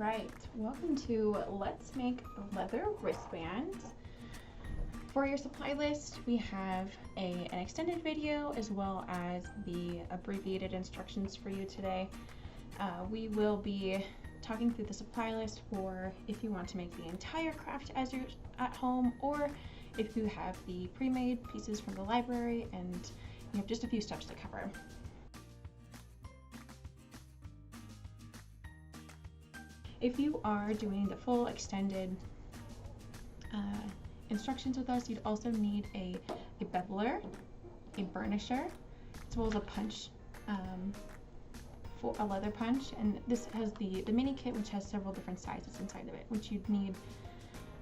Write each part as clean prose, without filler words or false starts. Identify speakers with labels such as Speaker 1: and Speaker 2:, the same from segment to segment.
Speaker 1: Alright, welcome to Let's Make Leather Wristbands. For your supply list, we have an extended video as well as the abbreviated instructions for you today. We will be talking through the supply list for if you want to make the entire craft as you're at home, or if you have the pre-made pieces from the library and you have just a few steps to cover. If you are doing the full extended instructions with us, you'd also need a beveler, a burnisher, as well as a punch, for a leather punch. And this has the mini kit, which has several different sizes inside of it, which you'd need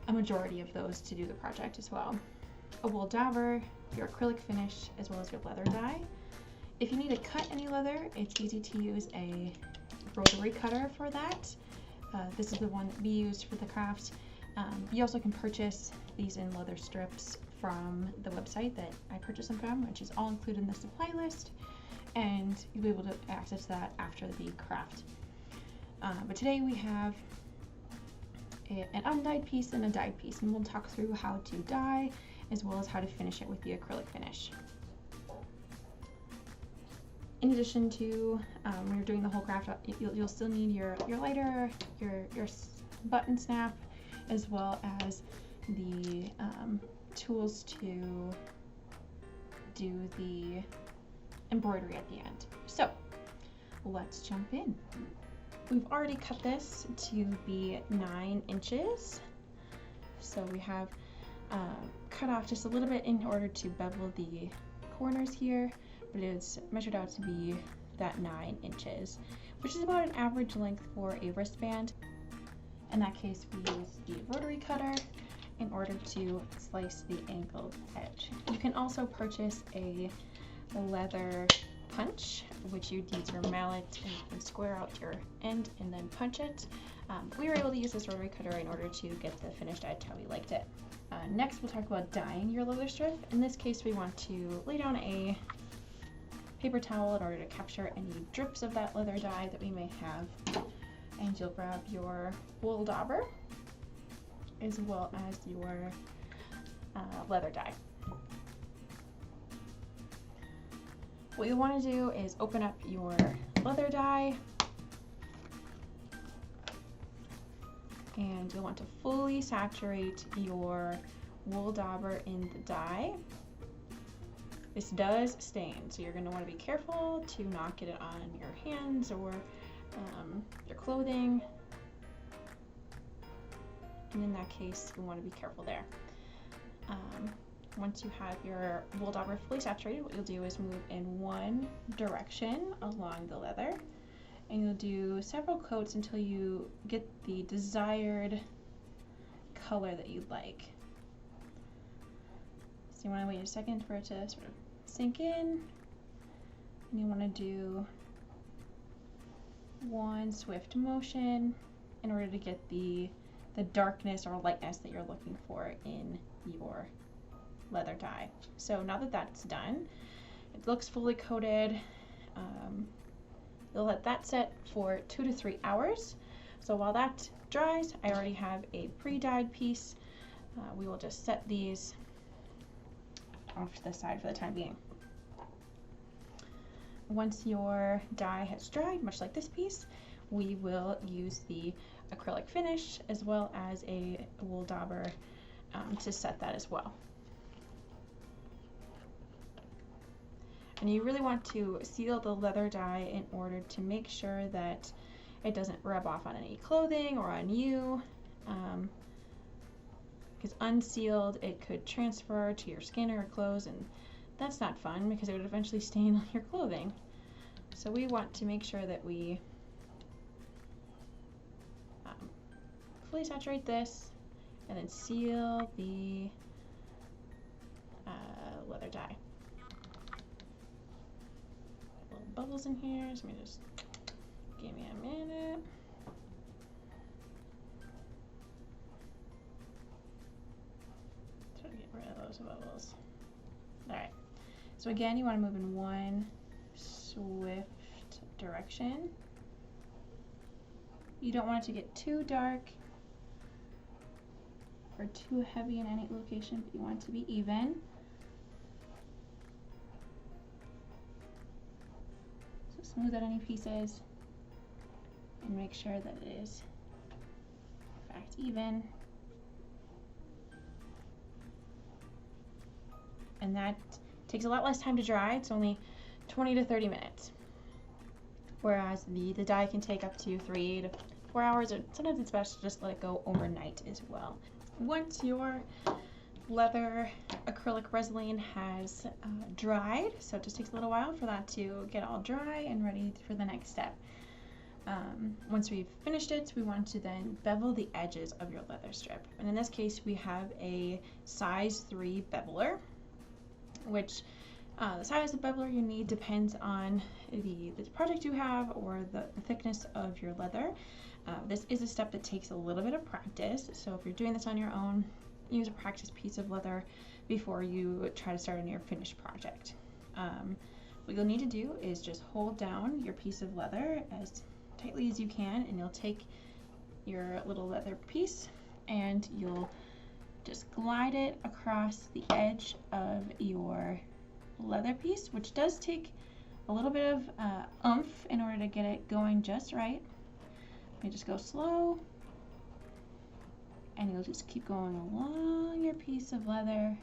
Speaker 1: a majority of those to do the project as well. A wool dauber, your acrylic finish, as well as your leather die. If you need to cut any leather, it's easy to use a rotary cutter for that. This is the one that we use for the craft. You also can purchase these in leather strips from the website that I purchased them from, which is all included in the supply list, and you'll be able to access that after the craft. But today we have an undyed piece and a dyed piece, and we'll talk through how to dye as well as how to finish it with the acrylic finish. In addition to when you're doing the whole craft, you'll still need your lighter, your button snap, as well as the tools to do the embroidery at the end. So let's jump in. We've already cut this to be 9 inches. So we have cut off just a little bit in order to bevel the corners here, but it's measured out to be that 9 inches, which is about an average length for a wristband. In that case, we use the rotary cutter in order to slice the angled edge. You can also purchase a leather punch, which you'd use your mallet and you can square out your end and then punch it. We were able to use this rotary cutter in order to get the finished edge how we liked it. Next, we'll talk about dyeing your leather strip. In this case, we want to lay down a paper towel in order to capture any drips of that leather dye that we may have. And you'll grab your wool dauber as well as your leather dye. What you'll want to do is open up your leather dye, and you'll want to fully saturate your wool dauber in the dye. This does stain, so you're going to want to be careful to not get it on your hands or your clothing. And in that case, you want to be careful there. Once you have your wool dauber fully saturated, what you'll do is move in one direction along the leather, and you'll do several coats until you get the desired color that you'd like. So you want to wait a second for it to sort of sink in, and you want to do one swift motion in order to get the darkness or lightness that you're looking for in your leather dye. So now that that's done, it looks fully coated. You'll let that set for 2 to 3 hours. So while that dries, I already have a pre-dyed piece. We will just set these off to the side for the time being. Once your dye has dried, much like this piece, we will use the acrylic finish as well as a wool dauber to set that as well. And you really want to seal the leather dye in order to make sure that it doesn't rub off on any clothing or on you, because unsealed it could transfer to your skin or your clothes, and that's not fun because it would eventually stain on your clothing. So we want to make sure that we fully saturate this and then seal the leather dye. Little bubbles in here, so let me just give me a minute. Try to get rid of those bubbles. Alright, so again, you want to move in one swift direction. You don't want it to get too dark or too heavy in any location, but you want it to be even. So smooth out any pieces and make sure that it is in fact even. And that takes a lot less time to dry. It's only 20 to 30 minutes. Whereas the dye can take up to 3 to 4 hours, or sometimes it's best to just let it go overnight as well. Once your leather acrylic resin has dried, so it just takes a little while for that to get all dry and ready for the next step. Once we've finished it, we want to then bevel the edges of your leather strip. And in this case, we have a size 3 beveler, which the size of beveler you need depends on the project you have or the thickness of your leather. This is a step that takes a little bit of practice, so if you're doing this on your own, use a practice piece of leather before you try to start on your finished project. What you'll need to do is just hold down your piece of leather as tightly as you can, and you'll take your little leather piece and you'll just glide it across the edge of your leather piece, which does take a little bit of oomph in order to get it going just right. You just go slow, and you'll just keep going along your piece of leather.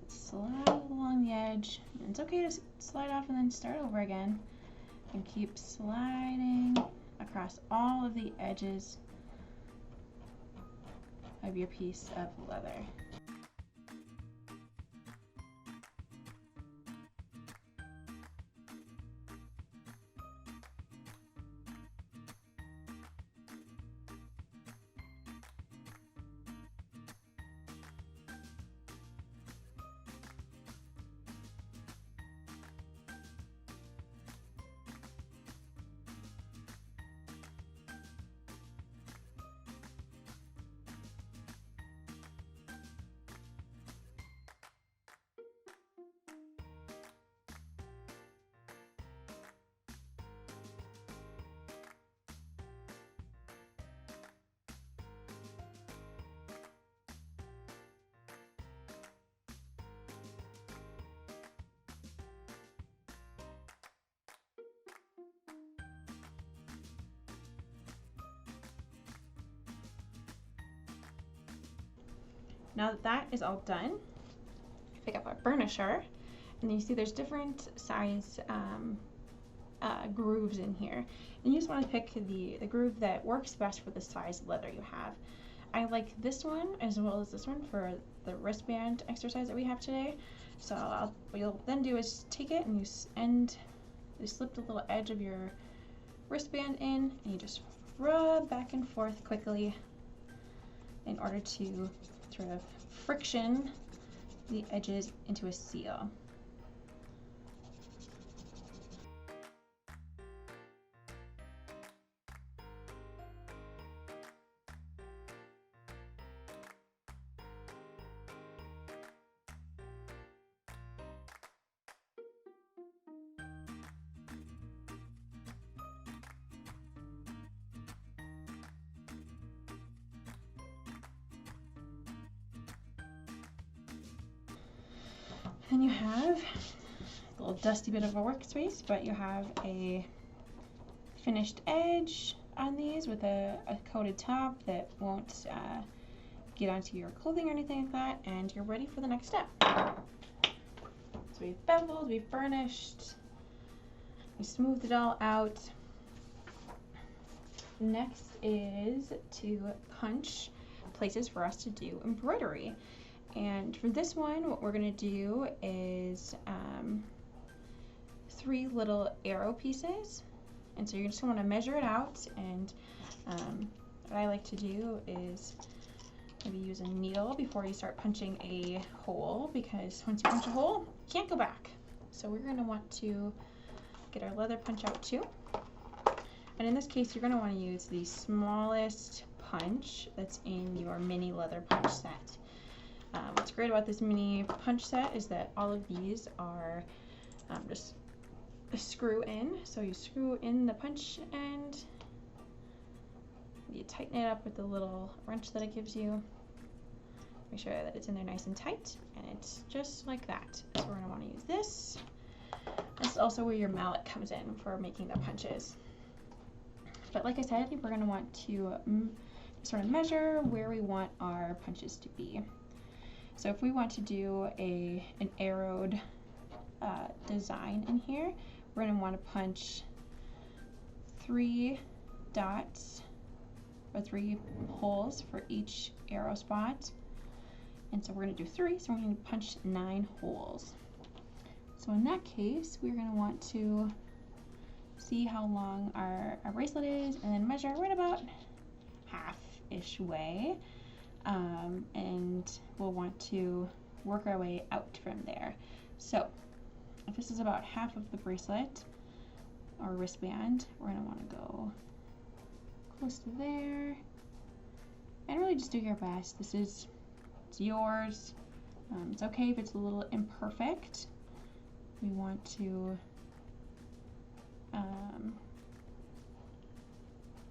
Speaker 1: Just slide along the edge. And it's okay to slide off and then start over again. And keep sliding across all of the edges of your piece of leather. Now that that is all done, pick up our burnisher, and you see there's different size grooves in here. And you just want to pick the groove that works best for the size leather you have. I like this one as well as this one for the wristband exercise that we have today. So what you'll then do is take it and you slip the little edge of your wristband in, and you just rub back and forth quickly in order to sort of friction the edges into a seal. Then you have a little dusty bit of a workspace, but you have a finished edge on these with a coated top that won't get onto your clothing or anything like that, and you're ready for the next step. So we've beveled, we've burnished, we smoothed it all out. Next is to punch places for us to do embroidery. And for this one, what we're going to do is 3 little arrow pieces. And so you're just going to measure it out. And what I like to do is maybe use a needle before you start punching a hole, because once you punch a hole, you can't go back. So we're going to want to get our leather punch out too. And in this case, you're going to want to use the smallest punch that's in your mini leather punch set. What's great about this mini punch set is that all of these are just screw in. So you screw in the punch end, you tighten it up with the little wrench that it gives you. Make sure that it's in there nice and tight, and it's just like that. So we're going to want to use this. This is also where your mallet comes in for making the punches. But like I said, we're going to want to sort of measure where we want our punches to be. So if we want to do an arrowed design in here, we're going to want to punch 3 dots or 3 holes for each arrow spot. And so we're going to do 3, so we're going to punch 9 holes. So in that case, we're going to want to see how long our bracelet is and then measure right about half-ish way. And we'll want to work our way out from there. So if this is about half of the bracelet or wristband, we're going to want to go close to there and really just do your best. It's yours. It's okay if it's a little imperfect. We want to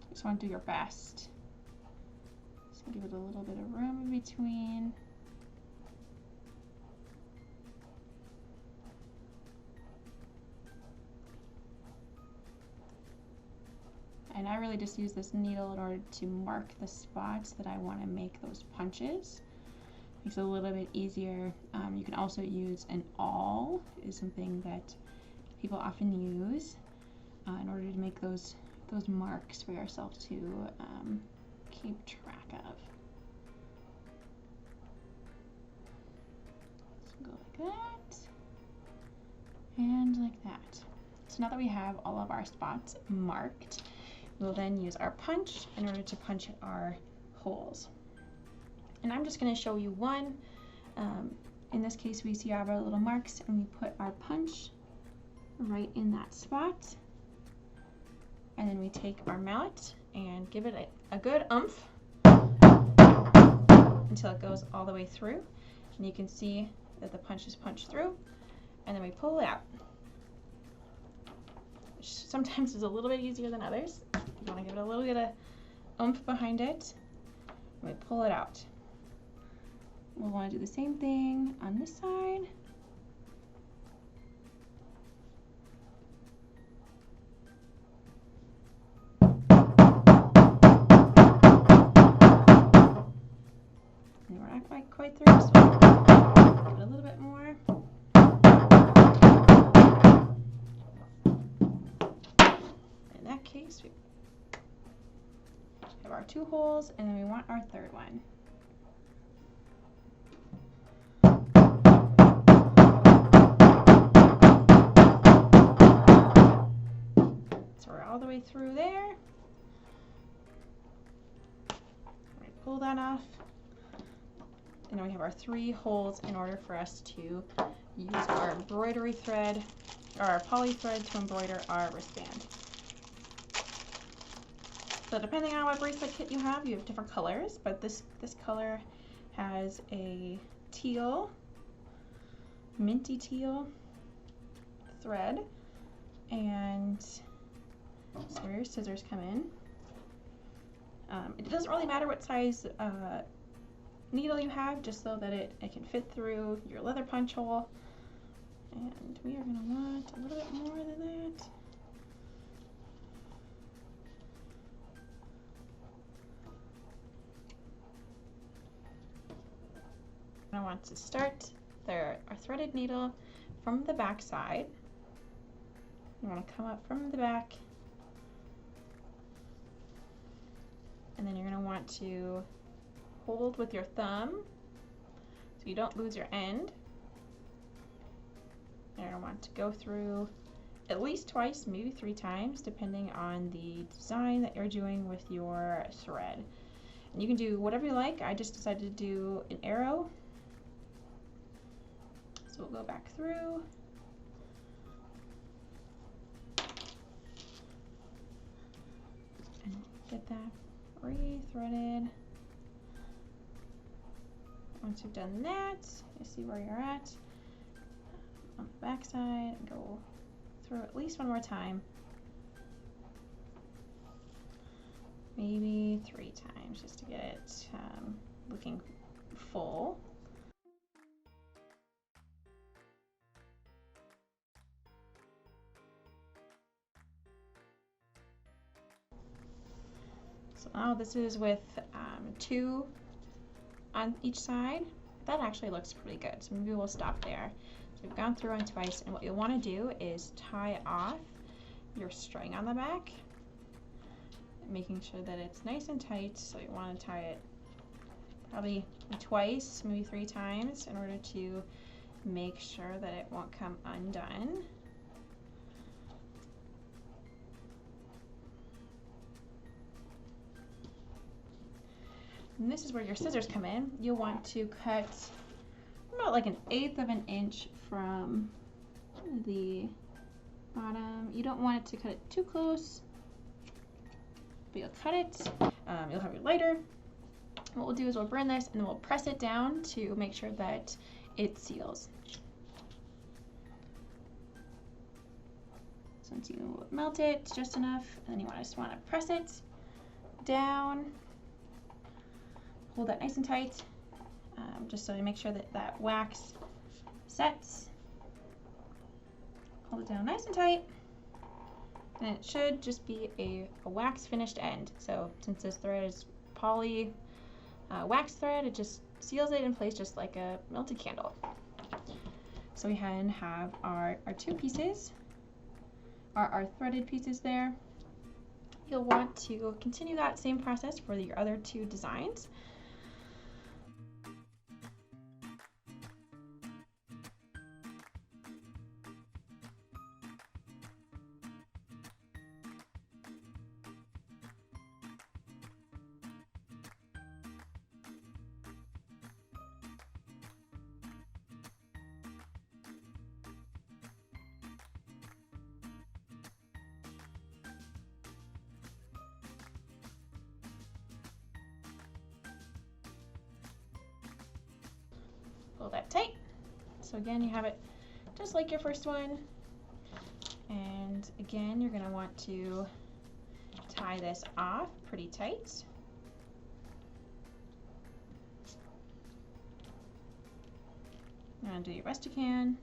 Speaker 1: just want to do your best. So give it a little bit of room in between. And I really just use this needle in order to mark the spots that I want to make those punches. Makes it a little bit easier. You can also use an awl, is something that people often use in order to make those marks for yourself to keep track of. So go like that, and like that. So now that we have all of our spots marked, we'll then use our punch in order to punch our holes. And I'm just going to show you one. In this case, we see our little marks, and we put our punch right in that spot. And then we take our mallet and give it a good oomph until it goes all the way through. And you can see that the punch is punched through, and then we pull it out. Which sometimes is a little bit easier than others. You want to give it a little bit of oomph behind it, and we pull it out. We'll want to do the same thing on this side. And we're not quite through, so we'll give it a little bit more. In that case, we have our 2 holes, and then we want our 3rd one. All the way through there. Pull that off. And then we have our 3 holes in order for us to use our embroidery thread or our poly thread to embroider our wristband. So depending on what bracelet kit you have different colors, but this color has a teal, minty teal thread, and that's where your scissors come in. It doesn't really matter what size needle you have, just so that it can fit through your leather punch hole. And we are going to want a little bit more than that. I want to start our threaded needle from the back side. You want to come up from the back, and then you're going to want to hold with your thumb so you don't lose your end. You're going to want to go through at least twice, maybe 3 times, depending on the design that you're doing with your thread. And you can do whatever you like. I just decided to do an arrow. So we'll go back through. And get that re-threaded. Once you've done that, you see where you're at on the back side, and go through at least one more time. Maybe 3 times just to get it looking full. So now this is with 2 on each side. That actually looks pretty good, so maybe we'll stop there. So we've gone through on twice, and what you'll want to do is tie off your string on the back, making sure that it's nice and tight. So you want to tie it probably twice, maybe 3 times, in order to make sure that it won't come undone. And this is where your scissors come in. You'll want to cut about like 1/8 of an inch from the bottom. You don't want it to cut it too close, but you'll cut it. You'll have your lighter. What we'll do is we'll burn this and then we'll press it down to make sure that it seals. So once you melt it just enough, and then you just want to press it down. Hold that nice and tight, just so you make sure that that wax sets. Hold it down nice and tight, and it should just be a wax finished end. So since this thread is poly wax thread, it just seals it in place just like a melted candle. So we have our 2 pieces, our threaded pieces there. You'll want to continue that same process for your other 2 designs. Pull that tight. So again, you have it just like your first one. And again, you're going to want to tie this off pretty tight. And do your best you can.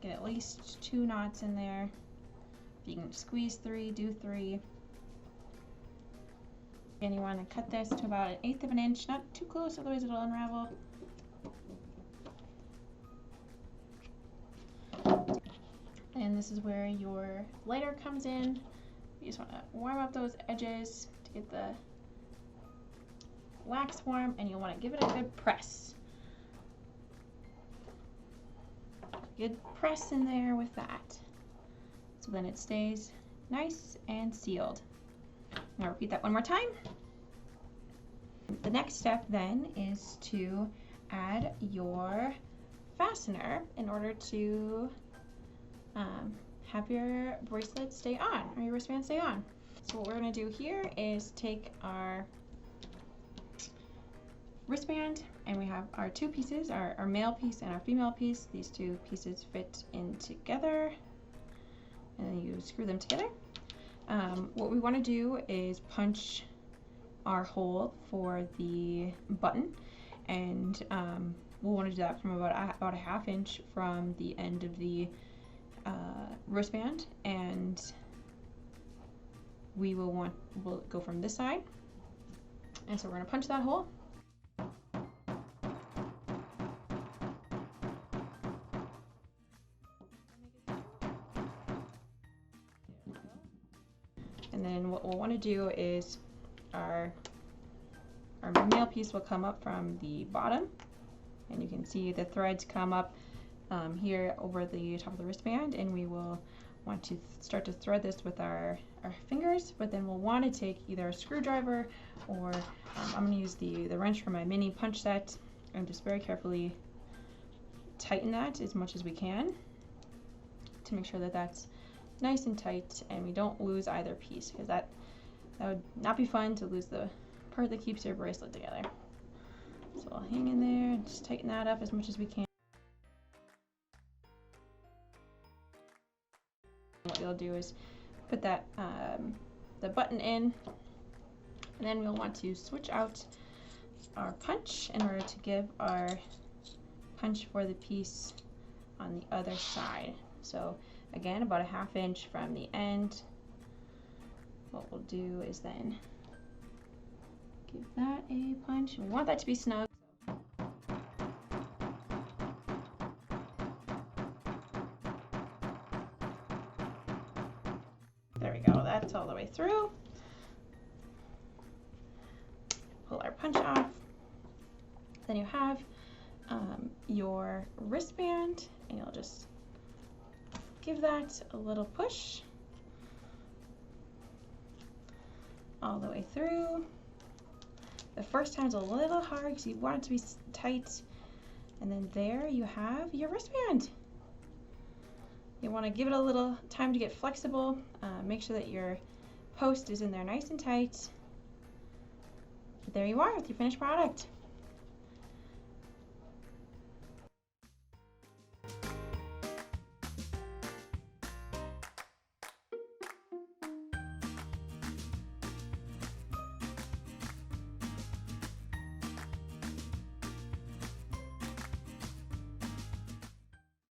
Speaker 1: Get at least 2 knots in there. If you can squeeze 3, do 3. And you want to cut this to about 1/8 of an inch, not too close, otherwise it'll unravel. And this is where your lighter comes in. You just want to warm up those edges to get the wax warm, and you'll want to give it a good press. Good press in there with that, so then it stays nice and sealed. Now repeat that one more time. The next step then is to add your fastener in order to have your bracelet stay on, or your wristband stay on. So what we're going to do here is take our wristband, and we have our 2 pieces, our male piece and our female piece. These 2 pieces fit in together, and then you screw them together. What we want to do is punch our hole for the button, and we'll want to do that from about a 1/2 inch from the end of the wristband, and we'll go from this side, and so we're going to punch that hole. And then what we'll want to do is our male piece will come up from the bottom, and you can see the threads come up here over the top of the wristband, and we will want to start to thread this with our fingers, but then we'll want to take either a screwdriver, or I'm going to use the wrench from my mini punch set, and just very carefully tighten that as much as we can to make sure that that's nice and tight and we don't lose either piece, because that would not be fun to lose the part that keeps your bracelet together. So I'll hang in there and just tighten that up as much as we can. you'll do is put that the button in, and then we'll want to switch out our punch in order to give our punch for the piece on the other side. So again, about a 1/2 inch from the end. What we'll do is then give that a punch. We want that to be snug. There we go, that's all the way through. Pull our punch off. Then you have your wristband, and you'll just give that a little push all the way through. The first time's a little hard because you want it to be tight, and then there you have your wristband. You want to give it a little time to get flexible. Make sure that your post is in there nice and tight. But there you are with your finished product.